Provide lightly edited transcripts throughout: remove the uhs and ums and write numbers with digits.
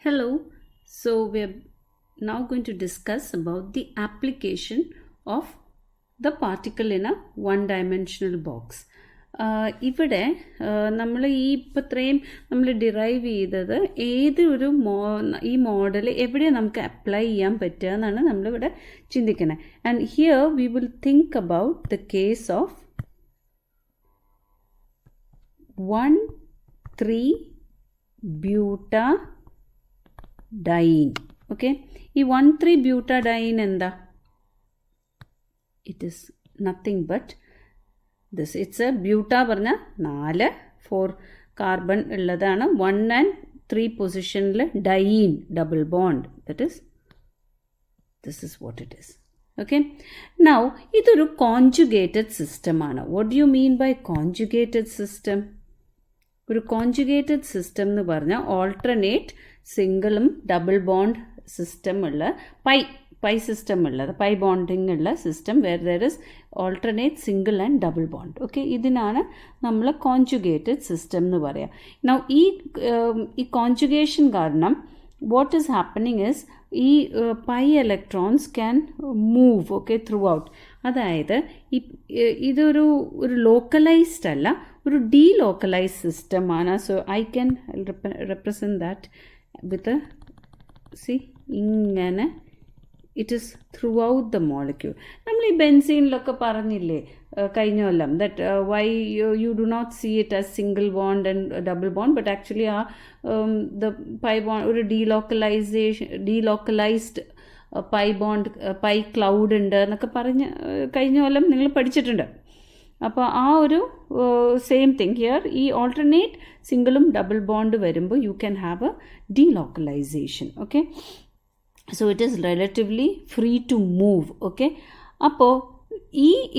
Hello. So we're now going to discuss about the application of the particle in a one-dimensional box. ഇവിടെ നമ്മൾ ഇത്രയും നമ്മൾ derive ചെയ്തത് ഏതൊരു ഈ മോഡൽ എവിടെ നമുക്ക് അപ്ലൈ ചെയ്യാൻ പറ്റുക എന്നാണ് നമ്മളിവിടെ ചിന്തിക്കുന്നത്. And here we will think about the case of 1,3-butadiene. Okay, ഈ 1,3-butadiene എന്താ? It is nothing but this. It's a ബ്യൂട്ട പറഞ്ഞ 4 കാർബൺ ഉള്ളതാണ്. 1 and 3 പൊസിഷനിൽ diene double bond. This is what it is. Okay, now ഇതൊരു conjugated സിസ്റ്റമാണ്. What do you mean by conjugated system? ഒരു conjugated system എന്ന് പറഞ്ഞാൽ ഓൾട്ടർനേറ്റ് സിംഗിളും ഡബിൾ ബോണ്ട് സിസ്റ്റം ഉള്ള പൈ സിസ്റ്റം ഉള്ളത്, പൈ ബോണ്ടിങ് ഉള്ള system where there is alternate single and double bond. Okay, ഇതിനാണ് നമ്മൾ കോൺജുഗേറ്റഡ് സിസ്റ്റം എന്ന് പറയാം. നൗ ഈ കോൺജുഗേഷൻ കാരണം what is happening is ഈ pi electrons can move okay throughout. അതായത് ഇതൊരു ലോക്കലൈസ്ഡ് അല്ല, ഒരു ഡീലോക്കലൈസ്ഡ് സിസ്റ്റമാണ്. So I can represent that with ഇങ്ങനെ it is throughout the molecule. നമ്മൾ ഈ ബെൻസീനിലൊക്കെ പറഞ്ഞില്ലേ കഴിഞ്ഞ കൊല്ലം, that why you do not see it as single bond and double bond, but actually the pi bond ഒരു delocalised pi bond pi cloud ഉണ്ട് എന്നൊക്കെ പറഞ്ഞ് കഴിഞ്ഞ കൊല്ലം നിങ്ങൾ പഠിച്ചിട്ടുണ്ട്. അപ്പോൾ ആ ഒരു സെയിം തിങ് ഹിയർ, ഈ ഓൾട്ടർനേറ്റ് സിംഗിളും ഡബിൾ ബോണ്ട് വരുമ്പോൾ you can have a delocalisation. Okay, so it is relatively free to move. Okay, അപ്പോൾ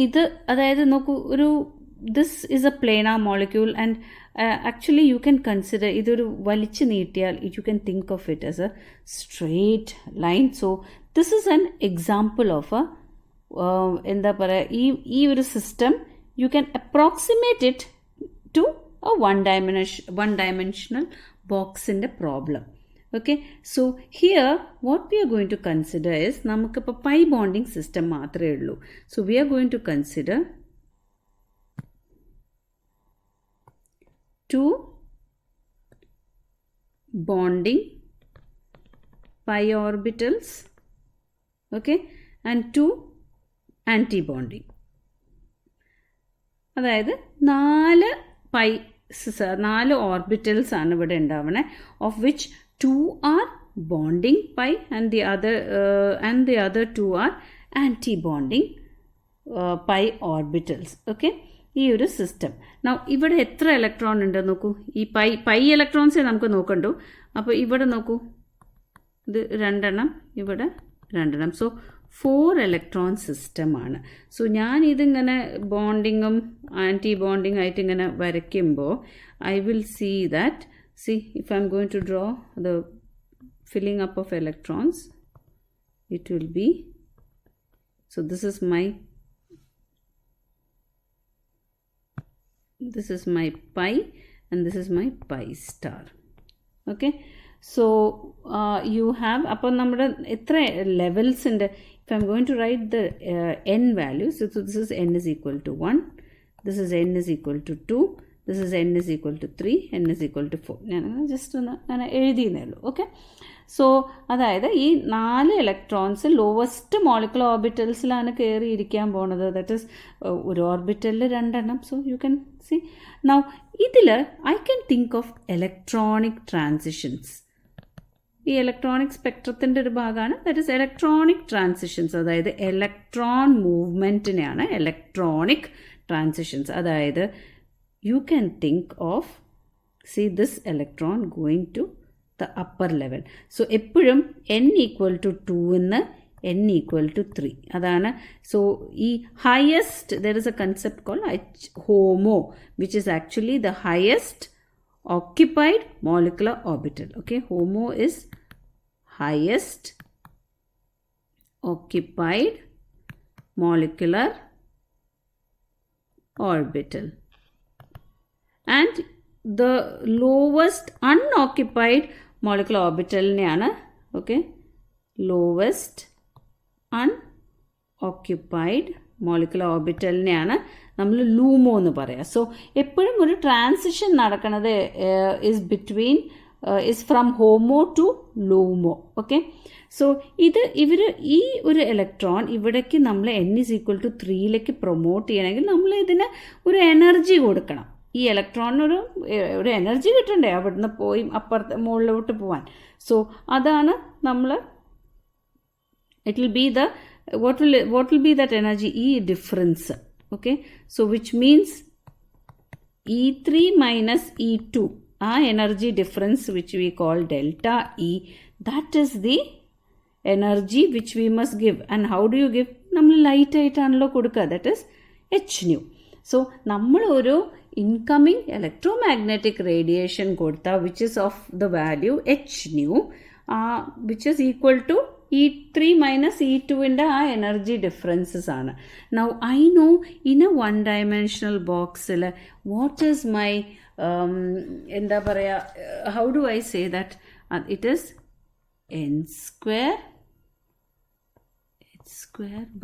ഇത് അതായത് നോക്കൂ, this is a planar molecule and actually you can consider ഇതൊരു വലിച്ചു നീട്ടിയാൽ you can think of it as a straight line. So this is an example of a എന്താ പറയുക, ഈ ഒരു system you can approximate it to A one dimensional ബോക്സിൻ്റെ problem. Okay, so here what we are going to consider is നമുക്കിപ്പോൾ pi bonding system മാത്രമേ ഉള്ളൂ. So we are going to consider 2 bonding pi orbitals, okay, and 2 anti-bonding. അതായത് 4 orbitals ആണ് ഇവിടെ ഉണ്ടാവണേ, of which 2 are bonding pi and the other 2 are anti-bonding pi orbitals. Okay, ഈ ഒരു system. Now ഇവിടെ എത്ര electron ഉണ്ട് നോക്കൂ. ഈ പൈ ഇലക്ട്രോൺസേ നമുക്ക് നോക്കണ്ടു. അപ്പോൾ ഇവിടെ നോക്കൂ, ഇത് 2 എണ്ണം, ഇവിടെ 2 എണ്ണം. സോ 4 ഇലക്ട്രോൺ സിസ്റ്റമാണ്. സോ ഞാൻ ഇതിങ്ങനെ ബോണ്ടിങ്ങും ആൻറ്റി ബോണ്ടിങ് ആയിട്ട് ഇങ്ങനെ വരയ്ക്കുമ്പോൾ I will see that, see, if I am going to draw the filling up of electrons, it will be, so this is my pi and this is my pi star. Okay, so you have upon നമ്മുടെ എത്ര levels ഉണ്ട്. If I am going to write the n values, so this is n is equal to 1, this is n is equal to 2, this is n is equal to 3, n is equal to 4. ഞാൻ just ഒന്ന് അങ്ങനെ എഴുതിയെന്നേ ഉള്ളൂ. Okay, so അതായത് ഈ 4 electrons lowest molecular ഓർബിറ്റൽസിലാണ് കയറിയിരിക്കാൻ പോണത്. That is ഒരു ഓർബിറ്റലിൽ 2 എണ്ണം. So you can see now ഇതിൽ I can think of electronic transitions. ഈ ഇലക്ട്രോണിക് സ്പെക്ട്രത്തിൻ്റെ ഒരു ഭാഗമാണ് ദാറ്റ് ഈസ് ഇലക്ട്രോണിക് ട്രാൻസിഷൻസ്. അതായത് ഇലക്ട്രോൺ മൂവ്മെൻറ്റിനെയാണ് ഇലക്ട്രോണിക് ട്രാൻസിഷൻസ്. അതായത് you can think of, see, this electron going to the upper level. So എപ്പോഴും n equal to 2 എന്ന് n equal to 3 അതാണ്. സോ ഈ highest, there is a concept called HOMO, which is actually the highest occupied molecular orbital. Okay, HOMO is highest occupied molecular orbital. And the lowest unoccupied molecular ഓർബിറ്റലിനെയാണ് okay lowest unoccupied molecular ഓർബിറ്റലിനെയാണ് നമ്മൾ LUMO എന്ന് പറയാം. So എപ്പോഴും ഒരു transition നടക്കുന്നത് is from HOMO to LUMO. Okay, so ഇവർ ഈ ഒരു ഇലക്ട്രോൺ ഇവിടേക്ക് നമ്മൾ n=3യിലേക്ക് പ്രൊമോട്ട് ചെയ്യണമെങ്കിൽ നമ്മൾ ഇതിന് ഒരു എനർജി കൊടുക്കണം. ഈ ഇലക്ട്രോണിന് ഒരു എനർജി കിട്ടണ്ടേ അവിടുന്ന് പോയി അപ്പുറത്ത് മുകളിലോട്ട് പോകാൻ. സോ അതാണ് നമ്മൾ it will be the what will be that energy? E difference. Okay, so which means E3 minus E2, energy difference which we call delta E, that is the energy which we must give. And how do you give? നമ്മൾ light ആയിട്ടാണല്ലോ കൊടുക്കുക, that is h nu. So നമ്മൾ ഒരു incoming electromagnetic radiation കൊടുത്താൽ which is of the value h nu, which is equal to E3 minus E2 ൻ്റെ ആ energy differences ആണ്. Now I know in A one dimensional ബോക്സിൽ what is my എന്താ പറയുക, how do I say that it is h²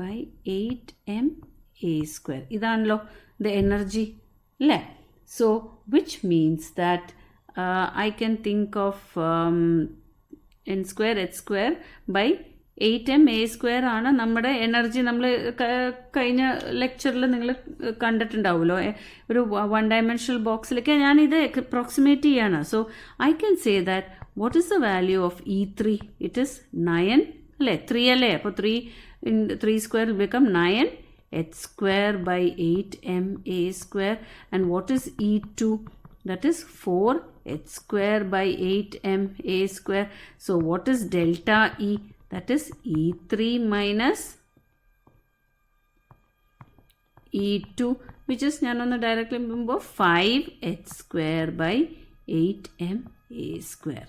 by 8ma². ഇതാണല്ലോ the energy അല്ലേ? So which means that I can think of n²h² by 8ma² ആണ് നമ്മുടെ energy. നമ്മൾ കഴിഞ്ഞ ലെക്ചറിൽ നിങ്ങൾ കണ്ടിട്ടുണ്ടാവുമല്ലോ, ഒരു വൺ ഡയമെൻഷണൽ ബോക്സിലേക്ക് ഞാനിത് അപ്രോക്സിമേറ്റ് ചെയ്യാണ്. So I can say that what is the value of E3? It is 9 അല്ലേ, 3 അല്ലേ? അപ്പോൾ 3² will become 9h² by 8ma². And what is E2? That is 4h² by 8ma². So what is delta E? That is E3 minus E2, which is ഞാനൊന്ന് directly മുമ്പ് 5h² by 8ma².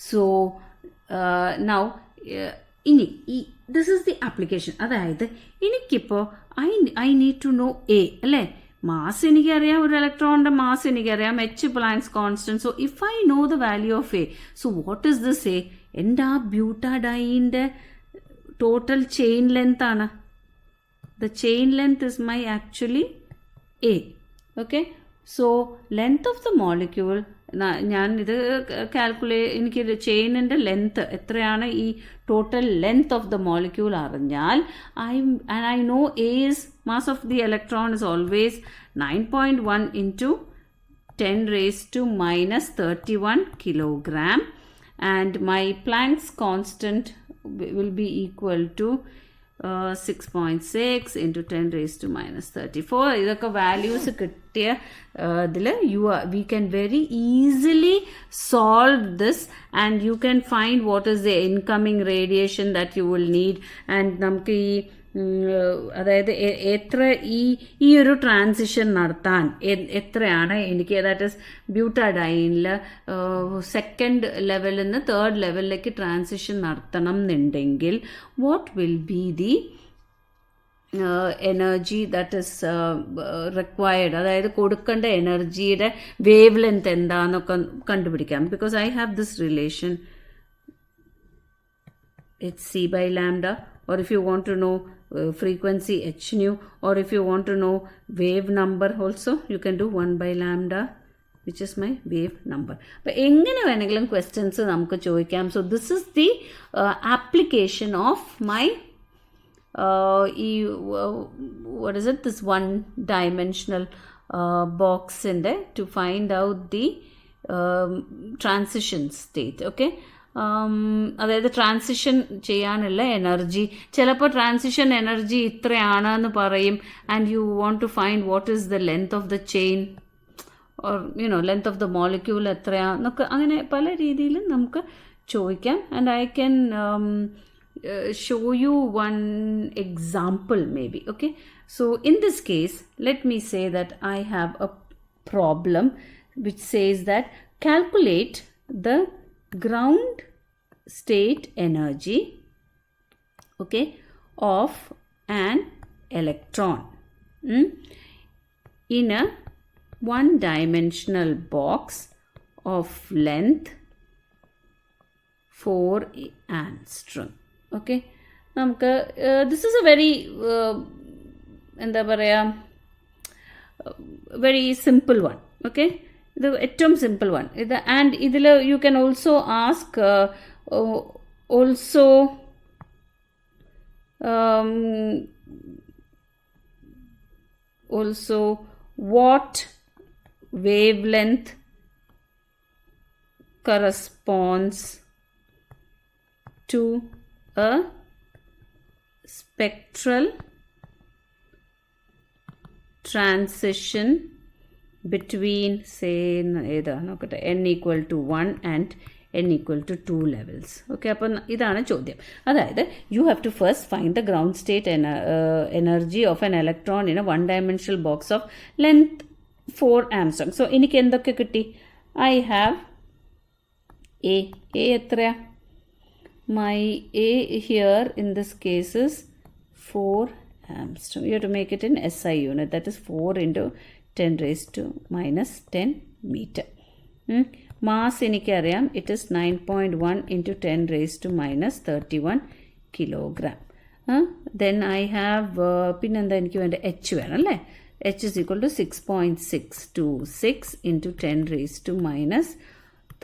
So now ഇനി this is the application. അതായത് എനിക്കിപ്പോൾ I need to know A അല്ലേ? Mass എനിക്കറിയാം, ഒരു ഇലക്ട്രോണിൻ്റെ mass എനിക്കറിയാം, H planks constant. So if I know the value of A, so what is this A? എൻ്റെ ആ ബ്യൂട്ടാഡൈൻ്റെ total chain length ആണ്. The chain length is my actually A. Okay, so length of the molecule ഞാൻ ഇത് എനിക്ക് ചെയിനിൻ്റെ length എത്രയാണ്, ഈ total length of the molecule അറിഞ്ഞാൽ I know A is mass of the electron is always 9.1 into 10 raised to minus 31 kilogram, and my Planck's constant will be equal to 6.6 into 10 raised to minus 34. ഇതൊക്കെ values കിട്ടിയ ഇതിൽ we can very easily solve this, and you can find what is the incoming radiation that you will need. And നമുക്ക് ഈ അതായത് എത്ര ഈ ഒരു transition നടത്താൻ എത്രയാണ് എനിക്ക്, ദാറ്റ് ഇസ് ബ്യൂട്ടാഡൈനിൽ സെക്കൻഡ് ലെവലിൽ നിന്ന് തേർഡ് ലെവലിലേക്ക് ട്രാൻസിഷൻ നടത്തണം എന്നുണ്ടെങ്കിൽ what will be the energy that is required, അതായത് കൊടുക്കേണ്ട എനർജിയുടെ വേവ് ലെങ്ത് എന്താണെന്നൊക്കെ കണ്ടുപിടിക്കാം. Because I have this relation, it's c by lambda, or if you want to know frequency h nu, or if you want to know wave number also, you can do 1 by lambda, which is my wave number. But എങ്ങനെ വേണമെങ്കിലും questions നമുക്ക് ചോദിക്കാം. So this is the application of my what is it, this one dimensional box in there to find out the transition state. Okay, അതായത് transition ചെയ്യാനുള്ള energy, ചിലപ്പോൾ transition energy ഇത്രയാണെന്ന് പറയും, and you want to find what is the length of the chain or length of the molecule എത്രയാന്നൊക്കെ, അങ്ങനെ പല രീതിയിലും നമുക്ക് ചോദിക്കാം. And I can show you one example maybe. Okay, so in this case let me say that I have a problem which says that calculate the ground state energy, okay, of an electron in a one dimensional box of length 4 angstrom. Okay, നമുക്ക് this is a very എന്താ പറയുക very simple one. Okay, ഇത് ഏറ്റവും simple one ഇത്. And ഇതിൽ you can also ask also what wavelength corresponds to a spectral transition between say n equal to 1 and n equal to 2 levels. Okay, അപ്പം ഇതാണ് ചോദ്യം. അതായത് you have to first find the ground state energy of an electron in a one-dimensional box of length 4 angstrom. So എനിക്ക് എന്തൊക്കെ കിട്ടി? I have A എത്രയാ? My A here in this case is 4 angstrom. You have to make it in SI unit, that is 4 into 10 raised to minus 10 meter. Mass എനിക്കറിയാം, it is 9.1 into 10 raised to minus 31 kilogram. Then I have പിന്നെന്താ എനിക്ക് വേണ്ട H വേണം അല്ലേ? H is equal to 6.626 into 10 raised to minus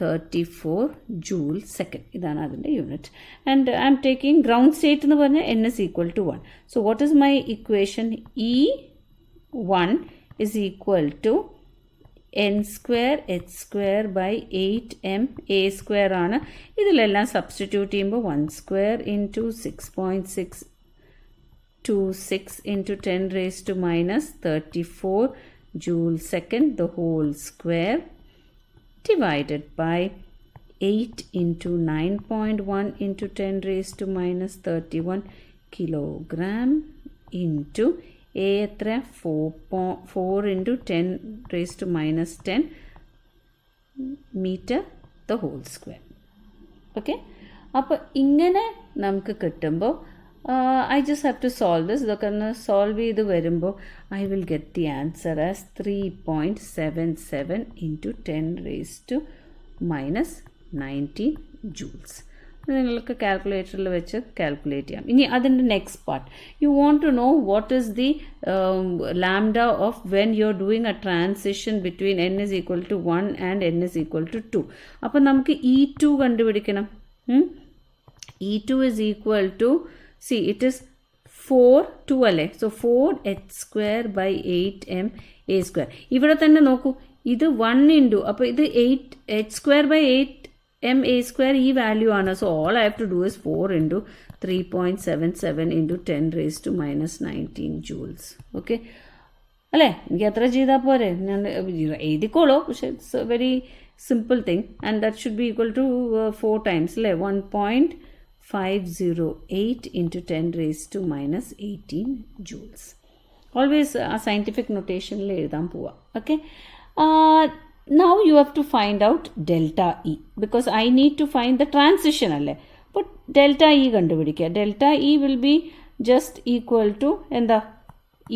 34 joule second. ഇതാണ് അതിൻ്റെ unit. And I am taking ground state എന്ന് പറഞ്ഞാൽ n is equal to 1. So what is my equation? E1 is equal to n square h square by 8m a square ആണ്. ഇതിലെല്ലാം substitute ചെയ്യുമ്പോൾ 1 square into 6.626 into 10 raised to minus 34 joule second the whole square divided by 8 into 9.1 into 10 raised to minus 31 kilogram into A എത്ര 4 into 10 raised to minus 10 meter the whole square. Okay, അപ്പോൾ ഇങ്ങനെ നമുക്ക് കിട്ടുമ്പോൾ I just have to solve this. ഇതൊക്കെ ഒന്ന് solve ചെയ്ത് വരുമ്പോൾ I will get the answer as 3.77 into 10 raised to minus 19 joules. നിങ്ങൾക്ക് കാൽക്കുലേറ്ററിൽ വെച്ച് കാൽക്കുലേറ്റ് ചെയ്യാം. ഇനി അതിൻ്റെ next part, you want to know what is the lambda of when you are doing a transition between n is equal to 1 and n is equal to 2. അപ്പം നമുക്ക് E2 കണ്ടുപിടിക്കണം. E2 is equal to, see it is 2 അല്ലേ? So 4h square by 8m a square. ഇവിടെ തന്നെ നോക്കൂ, ഇത് 1 into, അപ്പോൾ ഇത് 8h square by 8m a square ഈ വാല്യൂ ആണ്. So all I have to do is 4 into 3.77 into 10 raised to minus 19 joules. Okay അല്ലേ? എനിക്ക് എത്ര ചെയ്താൽ പോരെ? ഞാൻ എഴുതിക്കോളൂ, പക്ഷേ it's a very simple thing. And that should be equal to 4 times അല്ലേ? 1.508 into 10 raised to minus 18 joules. Always a scientific notation le edam pova. Okay, now you have to find out delta E, because I need to find the transition alle. But delta E kandupidikka. Delta E will be just equal to enda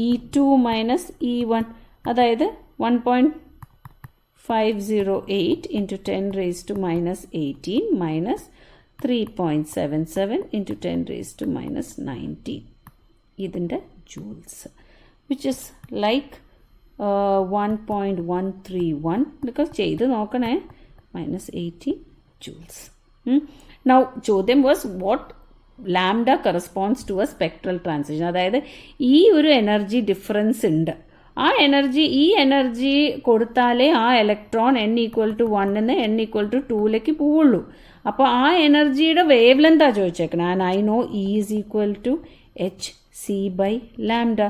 E2 minus E1, adayithu 1.508 into 10 raised to minus 18 minus 3.77 into 10 raised to minus 19 ഇതിൻ്റെ joules, which is like 1.131, because ചെയ്ത് നോക്കണേ, minus 80 joules. Now ചോദ്യം was what lambda corresponds to a spectral transition. അതായത് ഈ ഒരു energy difference ഉണ്ട്, ആ energy, ഈ എനർജി കൊടുത്താലേ ആ ഇലക്ട്രോൺ n ഈക്വൽ ടു 1 എന്ന് n ഈക്വൽ ടു 2ലേക്ക് പോവുള്ളൂ. അപ്പോൾ ആ എനർജിയുടെ വേവ് ലെന്താണ് ചോദിച്ചേക്കണം. And I know E is equal to H C by lambda.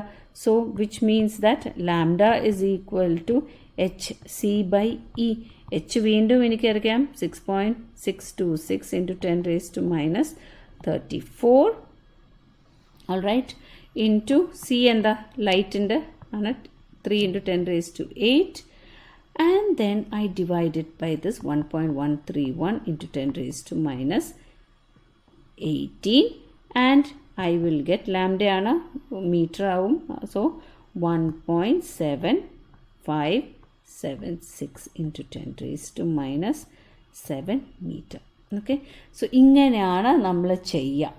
So which means that lambda is equal to H C by E. H വീണ്ടും എനിക്കറിയാം 6.626 into 10 raised to minus 34. All right, into C എന്താ ലൈറ്റിൻ്റെ ആണ് 3 into 10 raised to 8. And then I divide it by this 1.131 into 10 raised to minus 18, and I will get lambda ana meter avum. So 1.7576 into 10 raised to minus 7 meter. Okay, so ഇങ്ങനെയാണ് നമ്മൾ ചെയ്യുക.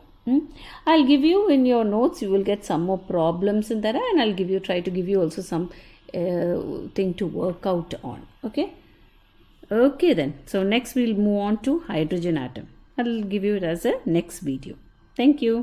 I'll give you in your notes, you will get some more problems in there, and I'll try to give you also some thing to work out on. Okay then, so next we'll move on to hydrogen atom. I'll give you it as a next video. Thank you.